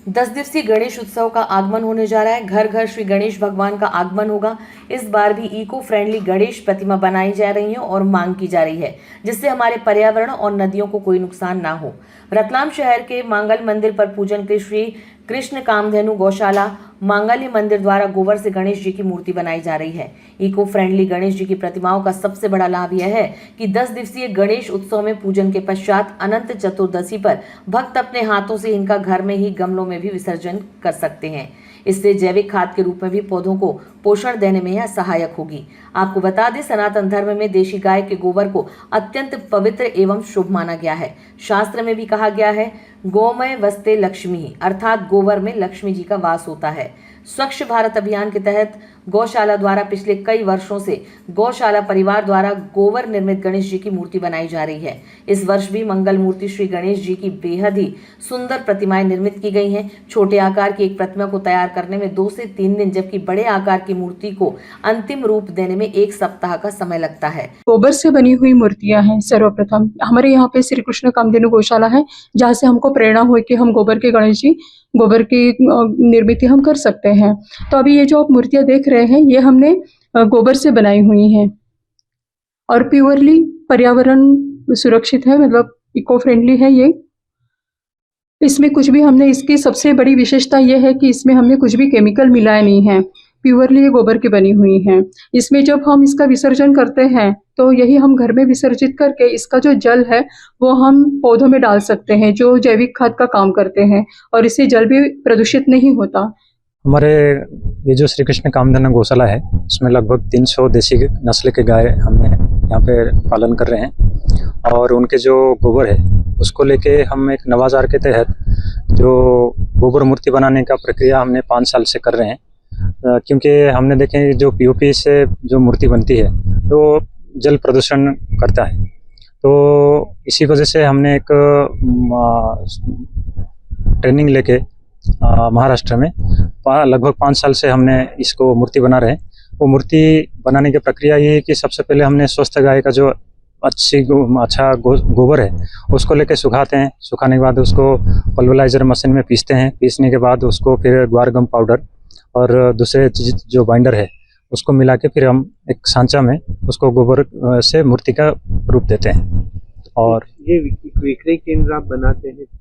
10 दिवसीय गणेश उत्सव का आगमन होने जा रहा है। घर घर श्री गणेश भगवान का आगमन होगा। इस बार भी इको फ्रेंडली गणेश प्रतिमा बनाई जा रही है और मांग की जा रही है, जिससे हमारे पर्यावरण और नदियों को कोई नुकसान ना हो। रतलाम शहर के मांगल मंदिर पर पूजन के श्री कृष्ण कामधेनु गौशाला मांगल्य मंदिर द्वारा गोबर से गणेश जी की मूर्ति बनाई जा रही है। इको फ्रेंडली गणेश जी की प्रतिमाओं का सबसे बड़ा लाभ यह है कि 10 दिवसीय गणेश उत्सव में पूजन के पश्चात अनंत चतुर्दशी पर भक्त अपने हाथों से इनका घर में ही गमलों में भी विसर्जन कर सकते हैं। इससे जैविक खाद के रूप में भी पौधों को पोषण देने में यह सहायक होगी। आपको बता दें, सनातन धर्म में देशी गाय के गोबर को अत्यंत पवित्र एवं शुभ माना गया है। शास्त्र में भी कहा गया है, गोमय वस्ते लक्ष्मी, अर्थात गोबर में लक्ष्मी जी का वास होता है। स्वच्छ भारत अभियान के तहत गौशाला द्वारा पिछले कई वर्षों से गौशाला परिवार द्वारा गोबर निर्मित गणेश जी की मूर्ति बनाई जा रही है। इस वर्ष भी मंगल मूर्ति श्री गणेश जी की बेहद ही सुंदर प्रतिमाएं निर्मित की गई हैं। छोटे आकार की एक प्रतिमा को तैयार करने में 2 से 3 दिन, जबकि बड़े आकार की मूर्ति को अंतिम रूप देने में 1 सप्ताह का समय लगता है। गोबर से बनी हुई मूर्तियां हैं। सर्वप्रथम हमारे यहाँ पे श्री कृष्ण कामधेनु गौशाला है, जहाँ से हमको प्रेरणा हुई कि हम गोबर के गणेश जी, गोबर की निर्मित हम कर सकते हैं। तो अभी ये जो आप मूर्तियां देख रहे हैं, ये हमने गोबर से बनाई हुई हैं और प्योरली पर्यावरण सुरक्षित है, मतलब इको फ्रेंडली है ये। इसमें कुछ भी हमने, इसकी सबसे बड़ी विशेषता ये है कि इसमें हमने कुछ भी केमिकल मिलाया नहीं है। प्योरली ये गोबर की बनी हुई है। इसमें जब हम इसका विसर्जन करते हैं तो यही हम घर में विसर्जित करके इसका जो जल है वो हम पौधों में डाल सकते हैं, जो जैविक खाद का काम करते हैं, और इससे जल भी प्रदूषित नहीं होता। हमारे ये जो श्री कृष्ण कामधेनु गौशाला है, उसमें लगभग 300 देसी नस्ल के गाय हमने यहाँ पे पालन कर रहे हैं, और उनके जो गोबर है उसको लेके हम एक नवाचार के तहत जो गोबर मूर्ति बनाने का प्रक्रिया हमने 5 साल से कर रहे हैं। क्योंकि हमने देखे जो पीओपी से जो मूर्ति बनती है तो जल प्रदूषण करता है, तो इसी वजह से हमने एक ट्रेनिंग लेके महाराष्ट्र में लगभग 5 साल से हमने इसको मूर्ति बना रहे हैं। वो मूर्ति बनाने की प्रक्रिया ये है कि सबसे पहले हमने स्वस्थ गाय का जो अच्छा गोबर है उसको लेके सुखाते हैं। सुखाने के बाद उसको पल्वराइजर मशीन में पीसते हैं। पीसने के बाद उसको फिर ग्वारगम पाउडर और दूसरे चीज जो बाइंडर है उसको मिला के फिर हम एक सांचा में उसको गोबर से मूर्ति का रूप देते हैं। और ये विक्रय केंद्र आप बनाते हैं?